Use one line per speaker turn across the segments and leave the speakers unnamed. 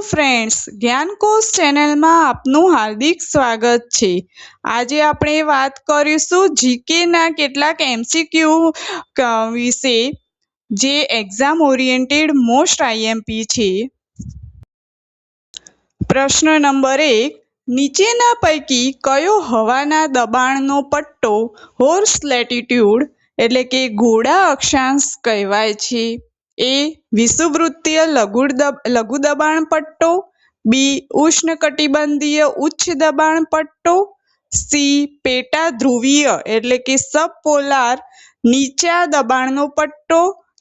Friends, જ્ઞાનકોશ ચેનલમાં આપનું હાર્દિક સ્વાગત છે। આજે આપણે વાત કરીશું જીકેના કેટલાક એમસીક્યુ વિશે, જે એક્ઝામ ઓરિએન્ટેડ મોસ્ટ આઈએમપી છે। પ્રશ્ન નંબર 1, નીચેના પૈકી કયો હવાના દબાણનો પટ્ટો હોર્સ લેટિટ્યુડ એટલે કે ઘોડા અક્ષાંશ કહેવાય છે? એ વિષુવવૃત્તીય લઘુ દબાણ પટ્ટો, બી ઉષ્ણકટિબંધીય ઉચ્ચ દબાણ પટ્ટો, સી પેટા ધ્રુવીય એટલે કે સબપોલાર નીચા દબાણનો પટ્ટો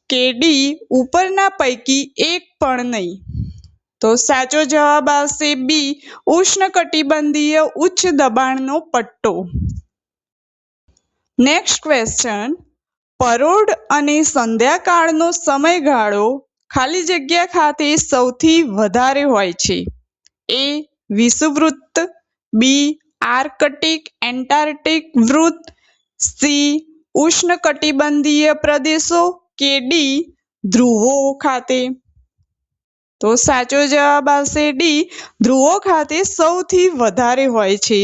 કે ડી ઉપરના પૈકી એક પણ નહીં? તો સાચો જવાબ આવશે બી ઉષ્ણકટિબંધીય ઉચ્ચ દબાણનો પટ્ટો। નેક્સ્ટ ક્વેશ્ચન, પરોઢ અને સંધ્યાકાળનો સમયગાળો ખાલી જગ્યા ખાતે સૌથી વધારે હોય છે? એ વિષુવવૃત્ત, બી આર્કટિક એન્ટાર્કટિક વૃત્ત, સી ઉષ્ણકટિબંધીય પ્રદેશો કે ડી ધ્રુવો ખાતે? તો સાચો જવાબ આવશે ડી ધ્રુવો ખાતે સૌથી વધારે હોય છે।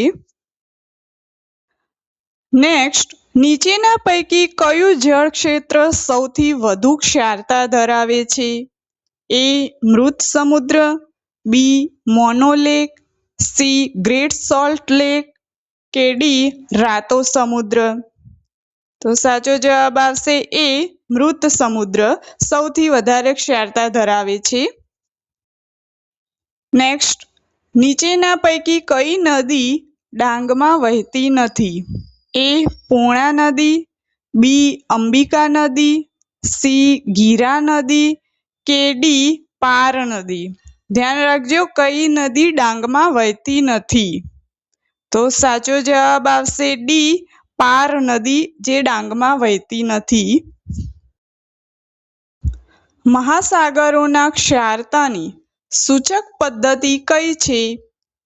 નેક્સ્ટ, નીચેના પૈકી કયું જળ ક્ષેત્ર સૌથી વધુ ક્ષારતા ધરાવે છે? એ મૃત સમુદ્ર, બી મોનોલેક, સી ગ્રેટ સોલ્ટ લેક કે ડી રાતો સમુદ્ર? તો સાચો જવાબ આવશે એ મૃત સમુદ્ર સૌથી વધારે ક્ષારતા ધરાવે છે। નેક્સ્ટ, નીચેના પૈકી કઈ નદી ડાંગમાં વહેતી નથી? એ પૂર્ણા નદી, બી અંબિકા નદી, સી ગીરા નદી કે ડી પાર નદી? ધ્યાન રાખજો, કઈ નદી ડાંગમાં વહેતી નથી? તો સાચો જવાબ આવશે ડી પાર નદી, જે ડાંગમાં વહેતી નથી। મહાસાગરોના ક્ષારતાની સૂચક પદ્ધતિ કઈ છે?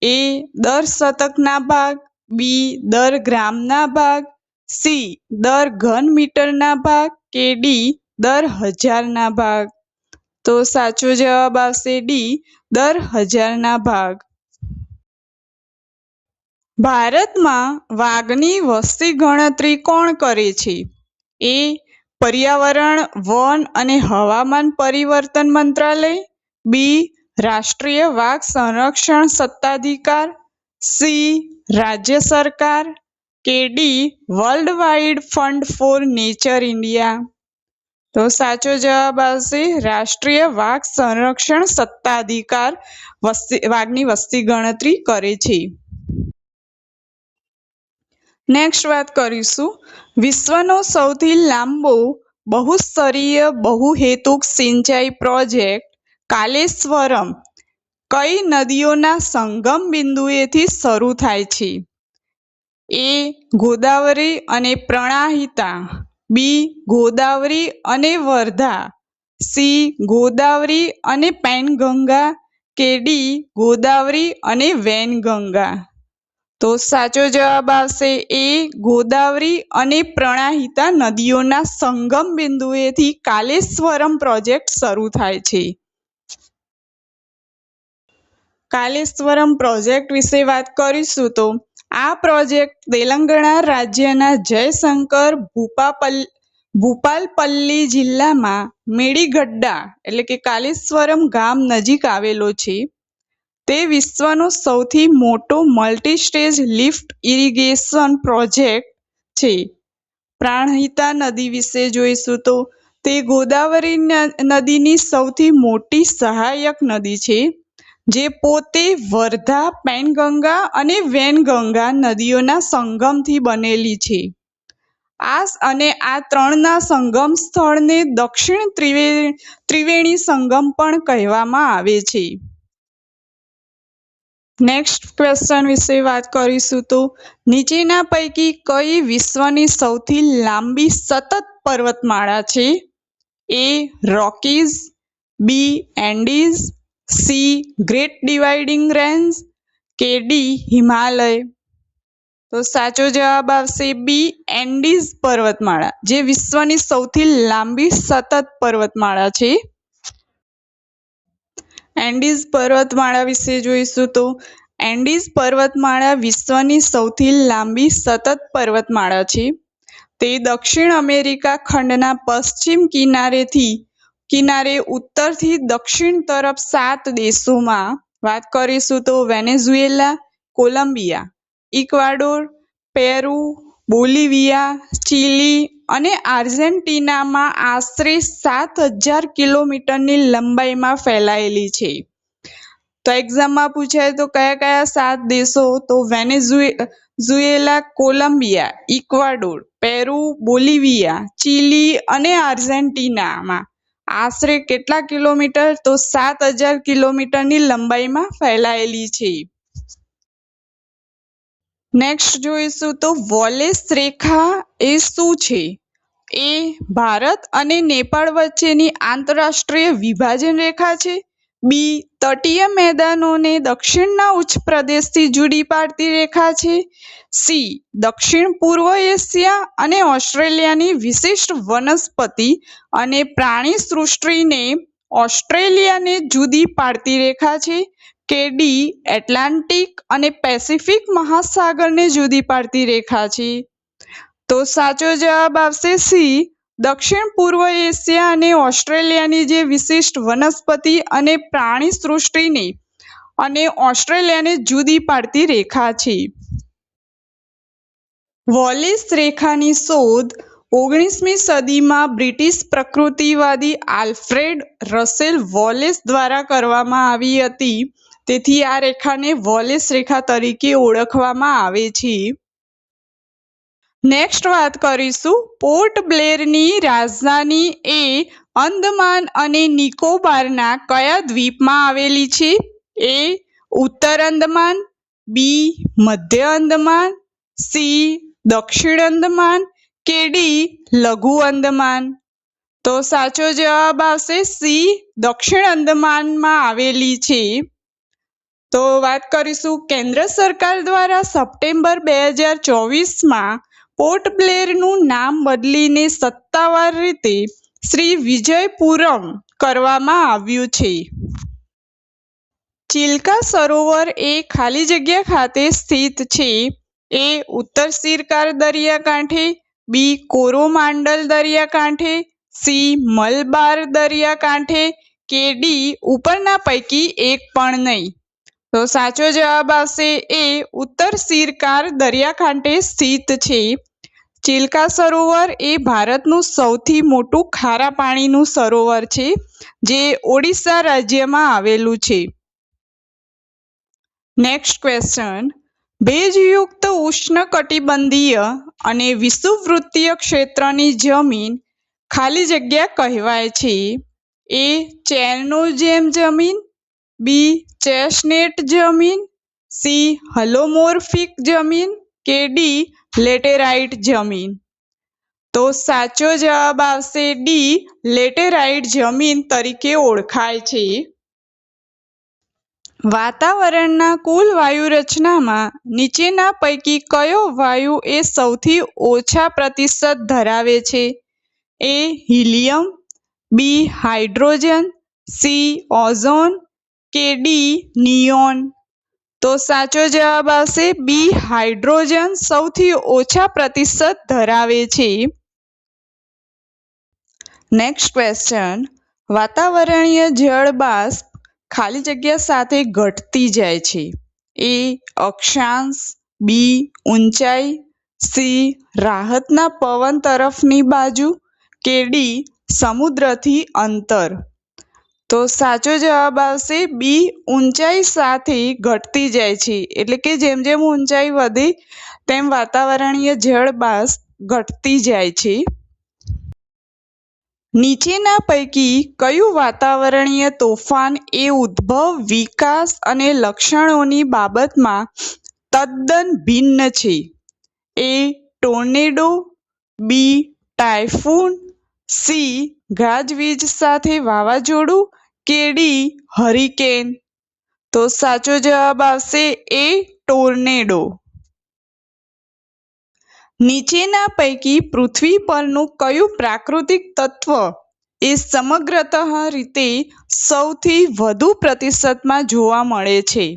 એ દર શતકના ભાગ, બી દર ગ્રામના ભાગ, સી દર ઘન મીટરના ભાગ કે ડી દર હજારના ભાગ? તો સાચો જવાબ આવશે ડી દર હજારના ભાગ। ભારતમાં વાઘની વસ્તી ગણતરી કોણ કરે છે? એ પર્યાવરણ, વન અને હવામાન પરિવર્તન મંત્રાલય, બી રાષ્ટ્રીય વાઘ સંરક્ષણ સત્તાધિકાર, સી રાજ્ય સરકાર કે D world wide fund for nature India? તો સાચો જવાબ આવશે રાષ્ટ્રીય વાઘ સંરક્ષણ સત્તાધિકાર વાઘની વસ્તી ગણતરી કરે છે। નેક્સ્ટ વાત કરીશું, વિશ્વનો સૌથી લાંબો બહુસ્તરીય બહુહેતુક સિંચાઈ પ્રોજેક્ટ કાલેશ્વરમ કઈ નદીઓના સંગમ બિંદુએથી શરૂ થાય છે? એ ગોદાવરી અને પ્રણાહિતા, બી ગોદાવરી અને વર્ધા, સી ગોદાવરી અને પેનગંગા કે ડી ગોદાવરી અને વૈનગંગા? તો સાચો જવાબ આવશે એ ગોદાવરી અને પ્રણાહિતા નદીઓના સંગમ બિંદુએથી કાલેશ્વરમ પ્રોજેક્ટ શરૂ થાય છે। કાલેશ્વરમ પ્રોજેક્ટ વિશે વાત કરીશું તો આ પ્રોજેક્ટ તેલંગાણા રાજ્યના જયશંકર ભૂપાલપલ્લી જિલ્લામાં મેડીગડ્ડા એટલે કે કાલેશ્વરમ ગામ નજીક આવેલો છે। તે વિશ્વનો સૌથી મોટો multi stage lift irrigation project છે। પ્રાણહિતા નદી વિશે જોઈશું તો તે ગોદાવરી નદીની સૌથી મોટી સહાયક નદી છે, જે પોતે વર્ધા, પેનગંગા અને વૈનગંગા નદીઓના સંગમથી બનેલી છે। આ ત્રણના સંગમ સ્થળને દક્ષિણ ત્રિવેણી સંગમ પણ કહેવામાં આવે છે। નેક્સ્ટ ક્વેશ્ચન વિશે વાત કરીશું તો નીચેના પૈકી કઈ વિશ્વની સૌથી લાંબી સતત પર્વતમાળા છે? એ રોકીઝ, બી એન્ડીઝ, સી ગ્રેટ ડિવાઇડિંગ રેન્જ કે ડી હિમાલય? તો સાચો જવાબ આવશે બી એન્ડીઝ પર્વતમાળા, જે વિશ્વની સૌથી લાંબી સતત પર્વતમાળા છે। એન્ડીઝ પર્વતમાળા વિશે જોઈશું તો એન્ડીઝ પર્વતમાળા વિશ્વની સૌથી લાંબી સતત પર્વતમાળા છે. તે દક્ષિણ અમેરિકા ખંડના પશ્ચિમ કિનારે ઉત્તરથી દક્ષિણ તરફ 7 દેશોમાં વાત કરીશું તો Venezuela, Colombia, Ecuador, Peru, Bolivia, Chile અને આર્જેન્ટિનામાં આશરે 7,000 કિલોમીટરની લંબાઈમાં ફેલાયેલી છે. તો એક્ઝામમાં પૂછાય તો કયા કયા 7 દેશો? તો Venezuela, Colombia, Ecuador, Peru, Bolivia, Chile અને આર્જેન્ટિનામાં આશરે કેટલા કિલોમીટર? તો 7,000 કિલોમીટરની લંબાઈમાં ફેલાયેલી છે. નેક્સ્ટ જોઈશું તો વોલેસ રેખા એ શું છે? એ ભારત અને નેપાળ વચ્ચેની આંતરરાષ્ટ્રીય વિભાજન રેખા છે. બી તટીય મેદાનોને દક્ષિણના ઉચ્ચ પ્રદેશથી જુદી પાડતી રેખા છે. સી દક્ષિણ પૂર્વ એશિયા અને ઓસ્ટ્રેલિયાની વિશિષ્ટ વનસ્પતિ અને પ્રાણી સૃષ્ટિને ઓસ્ટ્રેલિયાને જુદી પાડતી રેખા છે. કે ડી એટલાન્ટિક અને પેસિફિક મહાસાગરને જુદી પાડતી રેખા છે? તો સાચો જવાબ આવશે સી દક્ષિણ પૂર્વ એશિયા અને ઓસ્ટ્રેલિયાની જે વિશિષ્ટ વનસ્પતિ અને પ્રાણી સૃષ્ટિને અને ઓસ્ટ્રેલિયાને જુદી પાડતી રેખા છે. વોલેસ રેખાની શોધ 19મી સદીમાં બ્રિટિશ પ્રકૃતિવાદી આલ્ફ્રેડ રસેલ વોલેસ દ્વારા કરવામાં આવી હતી. તેથી આ રેખાને વોલેસ રેખા તરીકે ઓળખવામાં આવે છે. નેક્સ્ટ વાત કરીશું પોર્ટ બ્લેરની રાજધાની એ અંદમાન અને નિકોબારના કયા દ્વીપમાં આવેલી છે? એ ઉત્તર અંદમાન, બી મધ્ય અંદમાન, સી દક્ષિણ અંદમાન કે ડી લઘુ અંદમાન? તો સાચો જવાબ આવશે સી દક્ષિણ અંદમાનમાં આવેલી છે. તો વાત કરીશું કેન્દ્ર સરકાર દ્વારા સપ્ટેમ્બર 2024માં પોર્ટ બ્લેરનું નામ બદલીને સત્તાવાર રીતે શ્રી વિજયપુરમ કરવામાં આવ્યું છે. ચિલ્કા સરોવર એ ખાલી જગ્યા ખાતે સ્થિત છે? એ ઉત્તર સિરકાર દરિયાકાંઠે, બી કોરોમાંડલ દરિયાકાંઠે, સી મલબાર દરિયાકાંઠે કે ડી ઉપરના પૈકી એક પણ નહીં? તો સાચો જવાબ આવશે એ ઉત્તર સિરકાર દરિયાકાંઠે સ્થિત છે. ચિલ્કા સરોવર એ ભારતનું સૌથી મોટું ખારા પાણીનું સરોવર છે જે ઓડિશા રાજ્યમાં આવેલું છે. નેક્સ્ટ ક્વેશ્ચન ભેજયુક્ત ઉષ્ણકટિબંધીય અને વિષુવવૃત્તીય ક્ષેત્રની જમીન ખાલી જગ્યા કહેવાય છે? એ ચેરનોઝેમ જમીન, બી ચેસ્ટનેટ જમીન, સી હોલોમોર્ફિક જમીન કે ડી લેટેરાઇટ જમીન? તો સાચો જવાબ આવશે ડી લેટેરાઇટ જમીન તરીકે ઓળખાય છે. વાતાવરણના કુલ વાયુરચનામાં નીચેના પૈકી કયો વાયુ એ સૌથી ઓછા પ્રતિશત ધરાવે છે? A helium, B hydrogen, C ozone કે ડી નિયોન? તો સાચો જવાબ આવશે બી હાઇડ્રોજન સૌથી ઓછા પ્રતિશત ધરાવે છે. નેક્સ્ટ ક્વેશ્ચન વાતાવરણીય જળબાષ્પ ખાલી જગ્યા સાથે ઘટતી જાય છે? એ અક્ષાંશ, બી ઊંચાઈ, સી રાહતના પવન તરફની બાજુ કે ડી સમુદ્રથી અંતર? તો સાચો જવાબ આવશે બી ઊંચાઈ સાથે ઘટતી જાય છે. એટલે કે જેમ જેમ ઊંચાઈ વધે તેમ વાતાવરણીય જળબાષ્પ ઘટતી જાય છે. નીચેના પૈકી કયું વાતાવરણીય તોફાન એ ઉદ્ભવ, વિકાસ અને લક્ષણોની બાબતમાં તદ્દન ભિન્ન છે? એ ટોર્નેડો, બી ટાયફૂન, સી ગાજવીજ સાથે વાવાઝોડું કે ડી હરિકેન? તો સાચો જવાબ આવશે એ ટોર્નેડો. નીચેના પૈકી પૃથ્વી પરનું કયું પ્રાકૃતિક તત્વ એ સમગ્રતઃ રીતે સૌથી વધુ પ્રતિશતમાં જોવા મળે છે.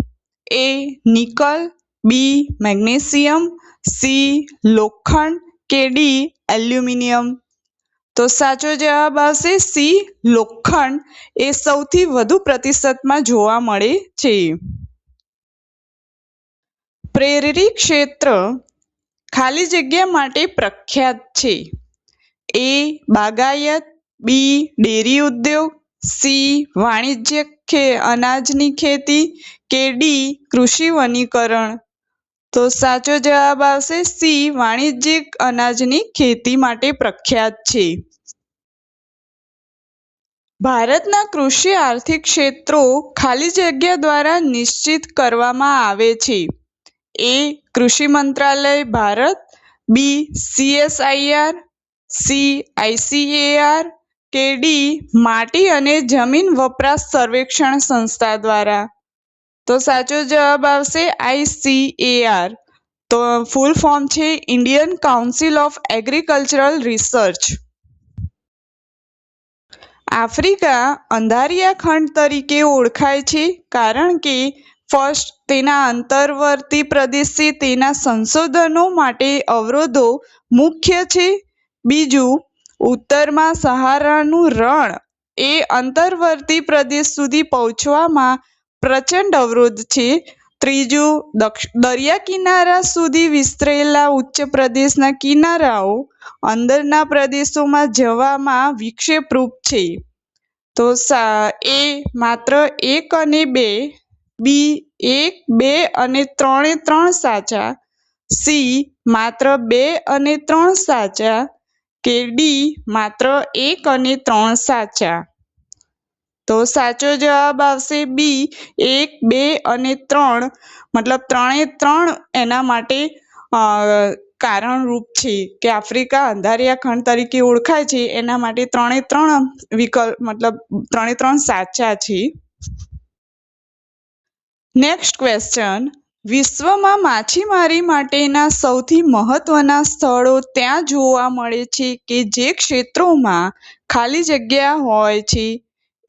એ નિકલ, બી મેગ્નેશિયમ, સી લોખંડ કે ડી એલ્યુમિનિયમ. તો સાચો જવાબ આવશે સી લોખંડ. એ સૌથી વધુ પ્રતિશતમાં જોવા મળે છે. પ્રેરક ક્ષેત્ર ખાલી જગ્યા માટે પ્રખ્યાત છે. એ બાગાયત, બી ડેરી ઉદ્યોગ, સી વાણિજ્યક અનાજની ખેતી કે ડી કૃષિ વનીકરણ. તો સાચો જવાબ આવશે સી વાણિજ્યિક અનાજની ખેતી માટે પ્રખ્યાત છે. ભારતના કૃષિ આર્થિક ક્ષેત્રો ખાલી જગ્યા દ્વારા નિશ્ચિત કરવામાં આવે છે. એ કૃષિ મંત્રાલય ભારત, બી CSIR, સી ICAR કે ડી માટી અને જમીન વપરાશ સર્વેક્ષણ સંસ્થા દ્વારા. તો સાચો જવાબ આવશે ICAR. તો ફૂલ ફોર્મ છે Indian Council of Agricultural Research. Africa અંધારિયા ખંડ તરીકે ઓળખાય છે કારણ કે ફર્સ્ટ તેના અંતર્વર્તી પ્રદેશે તેના સંશોધનો માટે અવરોધો મુખ્ય છે. બીજું, ઉત્તરમાં સહારાનું રણ એ અંતર્વર્તી પ્રદેશ સુધી પહોંચવામાં પ્રચંડ અવરોધ છે. ત્રીજું, દરિયા કિનારા સુધી વિસ્તરેલા ઉચ્ચ પ્રદેશના કિનારાઓ અંદરના પ્રદેશોમાં જવામાં વિક્ષેપરૂપ છે. તો એ માત્ર 1 અને 2, બી 1, 2 અને 3 સાચા, સી માત્ર 2 અને 3 સાચા કે ડી માત્ર 1 અને 3 સાચા. તો સાચો જવાબ આવશે બી 1, 2 અને 3, મતલબ 3 એના માટે કારણરૂપ છે કે આફ્રિકા અંધારિયા ખંડ તરીકે ઓળખાય છે એના માટે 3 વિકલ્પ મતલબ 3 સાચા છે. નેક્સ્ટ ક્વેશ્ચન, વિશ્વમાં માછીમારી માટેના સૌથી મહત્વના સ્થળો ત્યાં જોવા મળે છે કે જે ક્ષેત્રોમાં ખાલી જગ્યા હોય છે.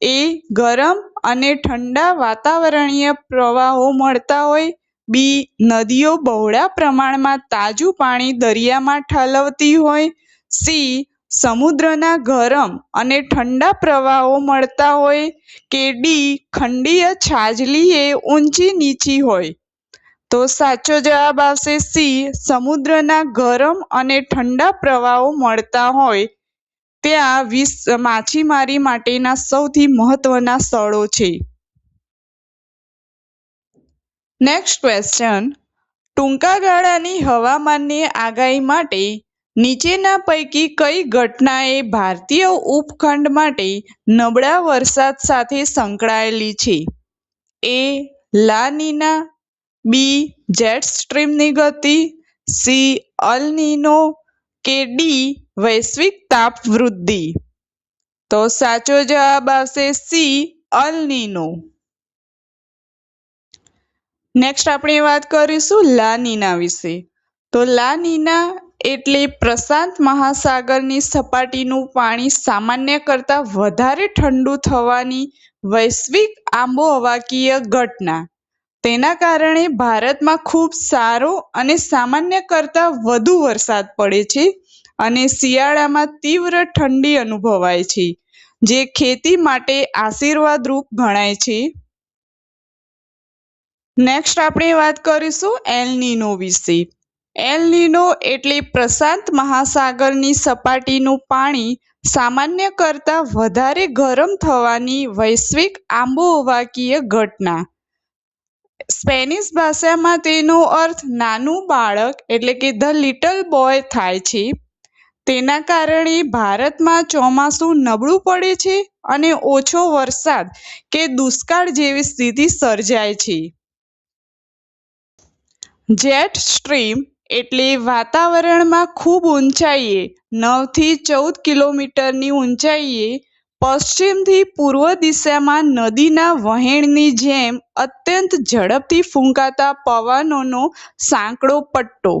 એ ગરમ અને ઠંડા વાતાવરણીય પ્રવાહો મળતા હોય, બી નદીઓ બહોળા પ્રમાણમાં તાજું પાણી દરિયામાં ઠાલવતી હોય, સી સમુદ્રના ગરમ અને ઠંડા પ્રવાહો મળતા હોય કે ડી ખંડીય છાજલી એ ઊંચી નીચી હોય. તો સાચો જવાબ આવશે સી સમુદ્રના ગરમ અને ઠંડા પ્રવાહો મળતા હોય ત્યાં માછીમારી માટેના સૌથી મહત્વના સ્થળો છે. નેક્સ્ટ ક્વેશ્ચન, ટૂંકા ગાળાની હવામાનની આગાહી માટે નીચેના પૈકી કઈ ઘટનાએ ભારતીય ઉપખંડ માટે નબળા વરસાદ સાથે સંકળાયેલી છે. એ લા નીના, બી જેટ સ્ટ્રીમની ગતિ, સી અલ નીનો કે ડી વૈશ્વિક તાપ વૃદ્ધિ. તો સાચો જવાબ આવશે સી અલ નીનો. નેક્સ્ટ આપણે વાત કરીશું લા નીના વિશે. તો લા નીના એટલે પ્રશાંત મહાસાગરની સપાટીનું પાણી સામાન્ય કરતાં વધારે ઠંડુ થવાની વૈશ્વિક આબોહવાકીય ઘટના. તેના કારણે ભારતમાં ખૂબ સારો અને સામાન્ય કરતાં વધુ વરસાદ પડે છે અને શિયાળામાં તીવ્ર ઠંડી અનુભવાય છે, જે ખેતી માટે આશીર્વાદરૂપ ગણાય છે. નેક્સ્ટ આપણે વાત કરીશું એલ નીનો વિશે. એલ નીનો એટલે પ્રશાંત મહાસાગરની સપાટીનું પાણી સામાન્ય કરતાં વધારે ગરમ થવાની વૈશ્વિક આબોહવાકીય ઘટના. સ્પેનિશ ભાષામાં તેનો અર્થ નાનું બાળક એટલે કે ધ લિટલ બોય થાય છે. તેના કારણે ભારતમાં ચોમાસું નબળું પડે છે અને ઓછો વરસાદ કે દુષ્કાળ જેવી સ્થિતિ સર્જાય છે. જેટ સ્ટ્રીમ એટલે વાતાવરણમાં ખૂબ ઊંચાઈએ 9 થી 14 કિલોમીટરની ઊંચાઈએ પશ્ચિમથી પૂર્વ દિશામાં નદીના વહેણની જેમ અત્યંત ઝડપથી ફૂંકાતા પવનોનો સાંકડો પટ્ટો.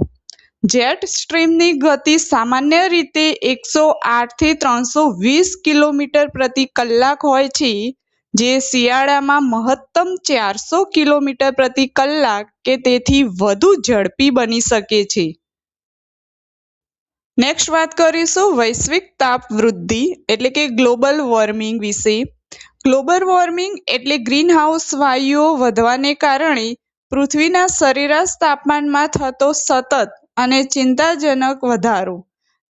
જેટ સ્ટ્રીમની ગતિ સામાન્ય રીતે 108 થી 320 કિલોમીટર પ્રતિ કલાક હોય છે, જે શિયાળામાં મહત્તમ 400 કિલોમીટર પ્રતિ કલાક કે તેથી વધુ ઝડપી બની શકે છે. નેક્સ્ટ વાત કરીશું વૈશ્વિક તાપ વૃદ્ધિ એટલે કે ગ્લોબલ વોર્મિંગ વિશે. ગ્લોબલ વોર્મિંગ એટલે ગ્રીનહાઉસ વાયુઓ વધવાને કારણે પૃથ્વીના સરેરાશ તાપમાનમાં થતો સતત અને ચિંતાજનક વધારો.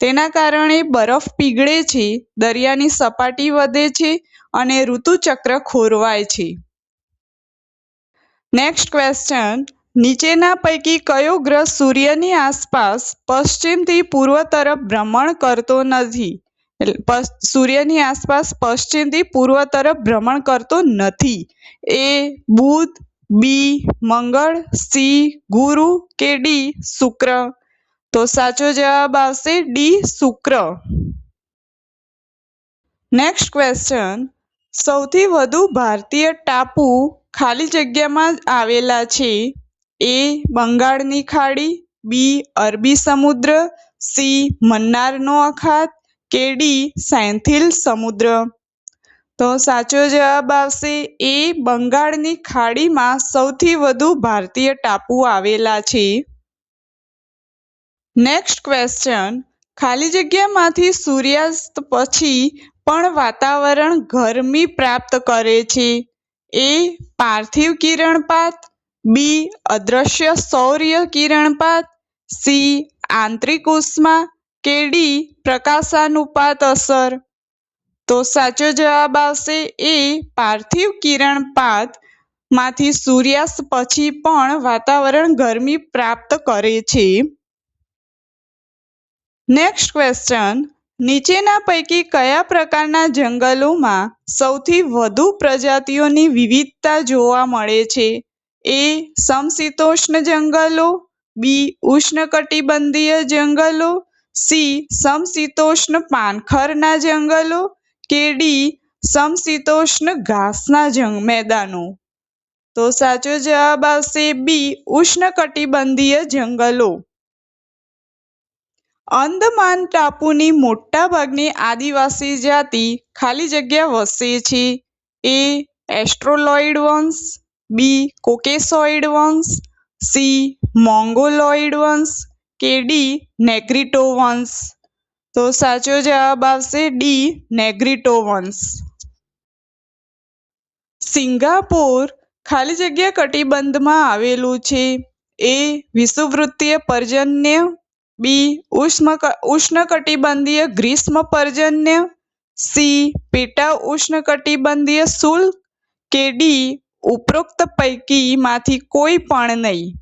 તેના કારણે બરફ પીગળે છે, દરિયાની સપાટી વધે છે અને ઋતુચક્ર ખોરવાય છે. નેક્સ્ટ ક્વેશ્ચન, નીચેના પૈકી કયો ગ્રહ સૂર્યની આસપાસ પશ્ચિમથી પૂર્વ તરફ ભ્રમણ કરતો નથી? સૂર્યની આસપાસ પશ્ચિમથી પૂર્વ તરફ ભ્રમણ કરતો નથી. એ બુધ, બી મંગળ, સી ગુરુ કે ડી શુક્ર? તો સાચો જવાબ આવશે ડી શુક્ર. નેક્સ્ટ ક્વેશ્ચન, સૌથી વધુ ભારતીય ટાપુ ખાલી જગ્યામાં આવેલા છે? એ બંગાળની ખાડી, બી અરબી સમુદ્ર, સી મન્નારનો અખાત કે ડી સેંથિલ સમુદ્ર? તો સાચો જવાબ આવશે એ બંગાળની ખાડીમાં સૌથી વધુ ભારતીય ટાપુ આવેલા છે. નેક્સ્ટ ક્વેશ્ચન, ખાલી જગ્યામાંથી સૂર્યાસ્ત પછી પણ વાતાવરણ ગરમી પ્રાપ્ત કરે છે? એ પાર્થિવ કિરણપાત, બી અદ્રશ્ય સૌર્ય કિરણપાત, સી આંતરિક ઉષ્મા કે ડી પ્રકાશાનુપાત અસર? તો સાચો જવાબ આવશે એ પાર્થિવ કિરણપાત માંથી સૂર્યાસ્ત પછી પણ વાતાવરણ ગરમી પ્રાપ્ત કરે છે. નેક્સ્ટ ક્વેશ્ચન, નીચેના પૈકી કયા પ્રકારના જંગલોમાં સૌથી વધુ પ્રજાતિઓની વિવિધતા જોવા મળે છે? એ સમશીતોષ્ણ જંગલો, બી ઉષ્ણકટિબંધીય જંગલો, સી સમશીતોષ્ણ પાનખરના જંગલો કે ડી સમશીતોષ્ણ ઘાસના મેદાનો? તો સાચો જવાબ આવશે બી ઉષ્ણકટિબંધીય જંગલો. અંદમાન ટાપુની મોટાભાગની આદિવાસી જાતિ ખાલી જગ્યા વસે છે? એ એસ્ટ્રોલોઇડ વંશ, બી કોકેસોઇડ વંશ, સી મોંગોલોઇડ વંશ કે ડી નેગ્રીટો વંશ? તો સાચો જવાબ આવશે ડી નેગ્રીટો વંશ. સિંગાપોર ખાલી જગ્યા કટિબંધમાં આવેલું છે? એ વિષુવવૃત્તીય પર્જન્ય, બી ઉષ્ણકટિબંધીય ગ્રીષ્મ પર્જન્ય, સી પેટા ઉષ્ણકટિબંધીય શુષ્ક કે ડી ઉપરોક્ત પૈકીમાંથી કોઈ પણ નહીં?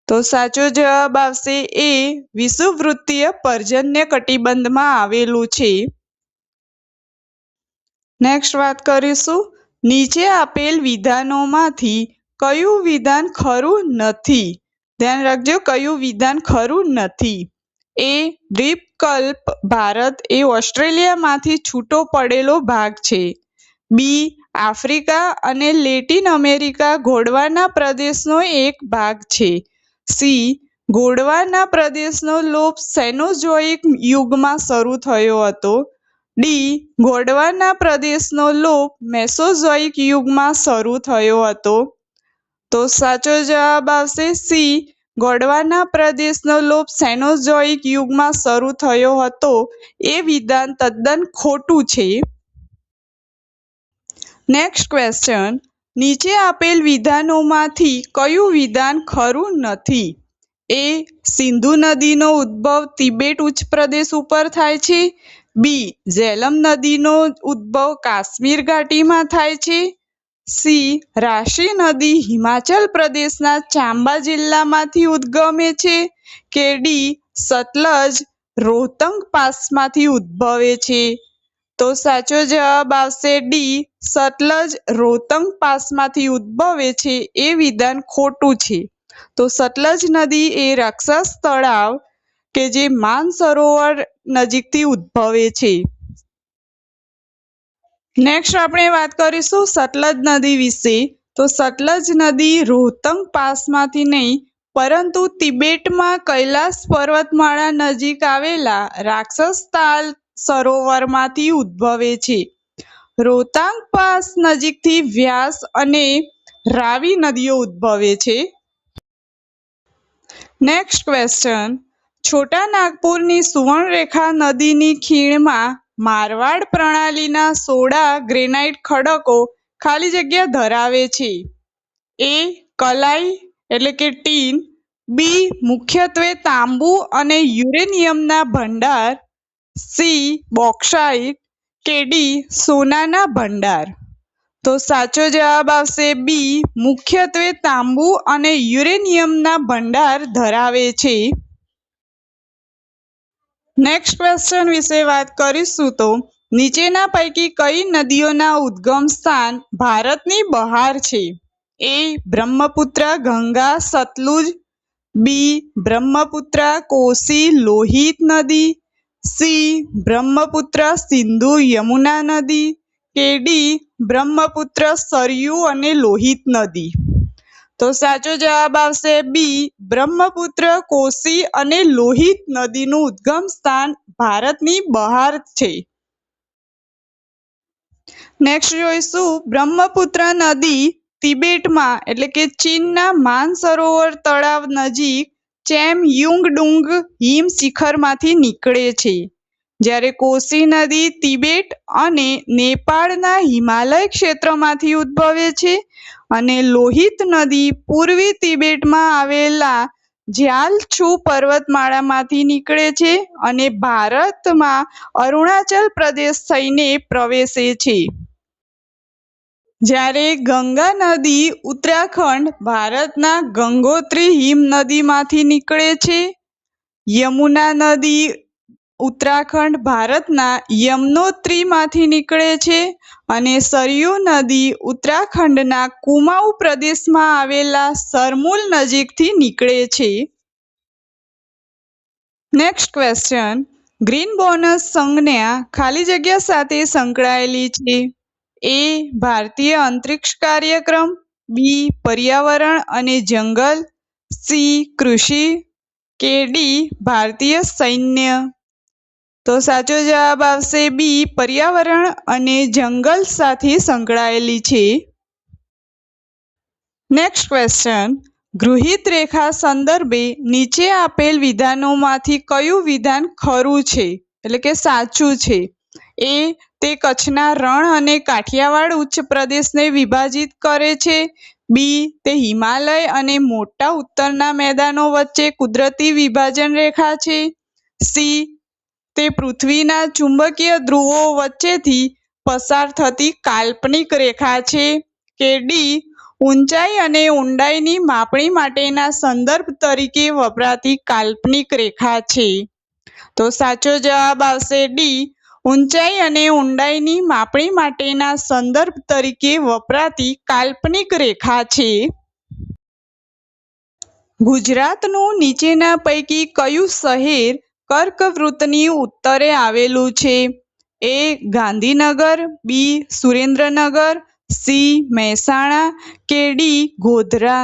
તો સાચો જવાબ આવશે એ વિષુવવૃત્તીય પર્જન્ય કટિબંધમાં આવેલું છે. નેક્સ્ટ વાત કરીશું, નીચે આપેલ વિધાનોમાંથી કયું વિધાન ખરું નથી? ધ્યાન રાખજો, કયું વિધાન ખરું નથી? એ દ્વીપકલ્પ ભારત એ ઓસ્ટ્રેલિયામાંથી છૂટો પડેલો ભાગ છે. બી આફ્રિકા અને લેટિન અમેરિકા ઘોડવાના પ્રદેશનો એક ભાગ છે. સી ઘોડવાના પ્રદેશનો લોપ સેનોઝોઇક યુગમાં શરૂ થયો હતો. ડી ઘોડવાના પ્રદેશનો લોપ મેસોઝોઇક યુગમાં શરૂ થયો હતો. તો સાચો જવાબ આવશે સી ઘોડવાના પ્રદેશનો લોપ સેનોઝોઇક યુગમાં શરૂ થયો હતો. એ વિધાન તદ્દન ખોટું છે. નેક્સ્ટ ક્વેશ્ચન, નીચે આપેલ વિધાનોમાંથી કયું વિધાન ખરું નથી? એ સિંધુ નદીનો ઉદ્ભવ તિબેટ ઉચ્ચપ્રદેશ ઉપર થાય છે? બી ઝેલમ નદીનો ઉદ્ભવ કાશ્મીર ઘાટીમાં થાય છે? સી રાશિ નદી હિમાચલ પ્રદેશના ચાંબા જિલ્લામાંથી ઉદ્ગમે છે કે ડી સતલજ રોહતંગ પાસમાંથી ઉદ્ભવે છે? તો સાચો જવાબ આવશે ડી સતલજ રોહતંગ પાસમાંથી ઉદ્ભવે છે. એ વિધાન ખોટું છે. તો સતલજ નદી એ રાક્ષસ તળાવ કે જે માનસરોવર નજીકથી ઉદ્ભવે છે. નેક્સ્ટ આપણે વાત કરીશું સતલજ નદી વિશે. તો સતલજ નદી રોહતંગ પાસમાંથી નહીં પરંતુ તિબેટમાં કૈલાસ પર્વતમાળા નજીક આવેલા રાક્ષસતાલ સરોવરમાંથી ઉદ્ભવે છે. રોહતાંગ પાસ નજીકથી વ્યાસ અને રાવી નદીઓ ઉદ્ભવે છે. નેક્સ્ટ ક્વેશ્ચન, છોટા નાગપુરની સુવર્ણરેખા નદીની ખીણમાં મારવાડ પ્રણાલીના 16 ગ્રેનાઇટ ખડકો ખાલી જગ્યા ધરાવે છે. એ. કલાઈ એટલે કે ટીન, બી. મુખ્યત્વે તાંબુ અને યુરેનિયમના ભંડાર, સી. બોક્સાઇટ કે ડી. સોનાના ભંડાર. તો સાચો જવાબ આવશે બી. મુખ્યત્વે તાંબુ અને યુરેનિયમના ભંડાર ધરાવે છે. નેક્સ્ટ ક્વેશ્ચન વિશે વાત કરીશું તો નીચેના પૈકી કઈ નદીઓના ઉદ્ગમ સ્થાન ભારતની બહાર છે? એ. બ્રહ્મપુત્ર ગંગા સતલુજ, બી. બ્રહ્મપુત્ર કોસી લોહિત નદી, સી. બ્રહ્મપુત્ર સિંધુ યમુના નદી કે ડી. બ્રહ્મપુત્ર સરયુ અને લોહિત નદી. તો સાચો જવાબ આવશે બી. બ્રહ્મપુત્ર કોસી અને લોહિત નદીનું ઉદ્ગમ સ્થાન ભારતની બહાર છે. નેક્સ્ટ જોઈશું, બ્રહ્મપુત્ર નદી તિબેટમાં એટલે કે ચીનના માનસરોવર તળાવ નજીક ચેમયુંગડુંગ હિમ શિખરમાંથી નીકળે છે. જ્યારે કોસી નદી તિબેટ અને નેપાળના હિમાલય ક્ષેત્રમાંથી ઉદ્ભવે છે અને લોહિત નદી પૂર્વી તિબેટમાં આવેલા જ્યાલછુ પર્વતમાળામાંથી નીકળે છે અને ભારતમાં અરુણાચલ પ્રદેશ થઈને પ્રવેશે છે. જ્યારે ગંગા નદી ઉત્તરાખંડ ભારતના ગંગોત્રી હિમનદીમાંથી નીકળે છે. યમુના નદી ઉત્તરાખંડ ભારતના યમનોત્રીમાંથી નીકળે છે અને સરયુ નદી ઉત્તરાખંડના કુમાઉ પ્રદેશમાં આવેલા સરમુલ નજીકથી નીકળે છે. નેક્સ્ટ ક્વેશ્ચન, ગ્રીન બોનસ સંજ્ઞા ખાલી જગ્યા સાથે સંકળાયેલી છે. એ. ભારતીય અંતરિક્ષ કાર્યક્રમ, બી. પર્યાવરણ અને જંગલ, સી. કૃષિ કે ડી. ભારતીય સૈન્ય. તો સાચો જવાબ આવશે બી. પર્યાવરણ અને જંગલ સાથે સંકળાયેલી છે. નેક્સ્ટ ક્વેશ્ચન, ગૃહિત રેખા સંદર્ભે નીચે આપેલ વિધાનોમાંથી કયું વિધાન ખરું છે એટલે કે સાચું છે? એ. તે કચ્છના રણ અને કાઠિયાવાડ ઉચ્ચ પ્રદેશને વિભાજિત કરે છે. બી. તે હિમાલય અને મોટા ઉત્તરના મેદાનો વચ્ચે કુદરતી વિભાજન રેખા છે. સી. તે પૃથ્વીના ચુંબકીય ધ્રુવો વચ્ચેથી પસાર થતી કાલ્પનિક રેખા છે કે ડી. ઊંચાઈ અને ઊંડાઈની માપણી માટેના સંદર્ભ તરીકે વપરાતી કાલ્પનિક રેખા છે. તો સાચો જવાબ આવશે ડી. ઊંચાઈ અને ઊંડાઈની માપણી માટેના સંદર્ભ તરીકે વપરાતી કાલ્પનિક રેખા છે. ગુજરાતનું નીચેના પૈકી કયું શહેર કર્કવૃતની ઉત્તરે આવેલું છે? એ. ગાંધીનગર, બી. સુરેન્દ્રનગર, સી. મહેસાણા કે ડી. ગોધરા.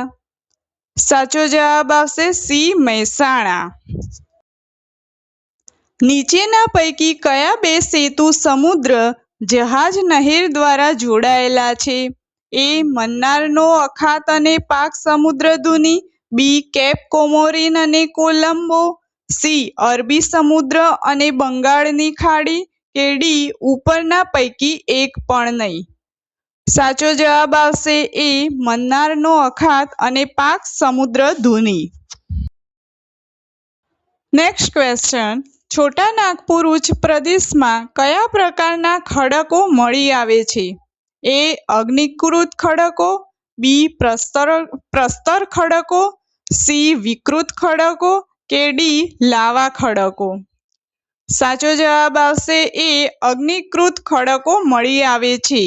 સાચો જવાબ આવશે સી. મહેસાણા. નીચેના પૈકી કયા બે સેતુ સમુદ્ર જહાજ નહેર દ્વારા જોડાયેલા છે? એ. મન્નારનો અખાત અને પાક સમુદ્રધુની, બી. કેપ કોમોરીન અને કોલંબો, સી. અરબી સમુદ્ર અને બંગાળની ખાડી કે ડી. ઉપરના પૈકી એક પણ નહીં. સાચો જવાબ આવશે એ. મન્નારનો અખાત અને પાક સમુદ્રધુની. નેક્સ્ટ ક્વેશ્ચન, છોટા નાગપુર ઉચ્ચ પ્રદેશમાં કયા પ્રકારના ખડકો મળી આવે છે? એ. અગ્નિકૃત ખડકો, બી. પ્રસ્તર ખડકો, સી. વિકૃત ખડકો કે ડી. લાવા ખડકો. સાચો જવાબ આવશે એ. અગ્નિકૃત ખડકો મળી આવે છે.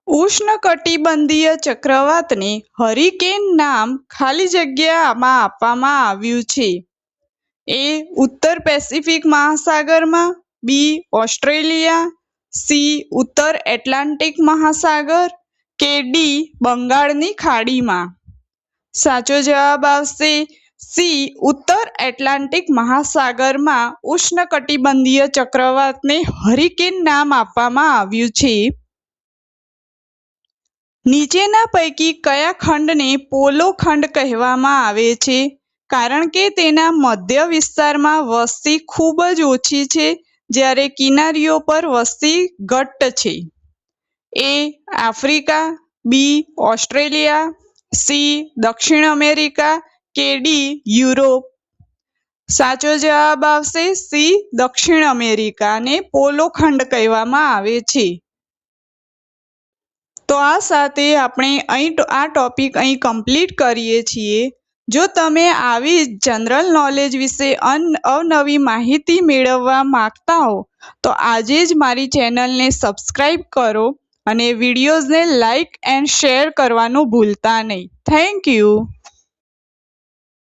ઉષ્ણકટિબંધીય ચક્રવાતને હરિકેન નામ ખાલી જગ્યામાં આપવામાં આવ્યું છે. એ. ઉત્તર પેસિફિક મહાસાગરમાં, બી. Australia, C. ઉત્તર એટલાન્ટિક મહાસાગર કે ડી. બંગાળની ખાડીમાં. સાચો જવાબ આવશે સી. ઉત્તર એટલાન્ટિક મહાસાગરમાં ઉષ્ણકટિબંધીય ચક્રવાતને હરિકેન નામ આપવામાં આવ્યું છે. નીચેના પૈકી કયા ખંડને પોલો ખંડ કહેવામાં આવે છે? કારણ કે તેના મધ્ય વિસ્તારમાં વસ્તી ખૂબ જ ઓછી છે, જ્યારે કિનારીઓ પર વસ્તી ઘટ્ટ છે. A. Africa, B. Australia, C. દક્ષિણ અમેરિકા કે ડી. યુરોપ. સાચો જવાબ આવશે સી. દક્ષિણ અમેરિકાને પોલો ખંડ કહેવામાં આવે છે. તો આ સાથે આપણે આ ટોપિક અહીં કમ્પ્લીટ કરીએ છીએ. જો તમે આવી જનરલ નોલેજ વિશે અવનવી માહિતી મેળવવા માંગતા હો તો આજે જ મારી ચેનલને સબસ્ક્રાઇબ કરો અને વિડીયોઝને લાઇક એન્ડ શેર કરવાનું ભૂલતા નહીં. Thank you.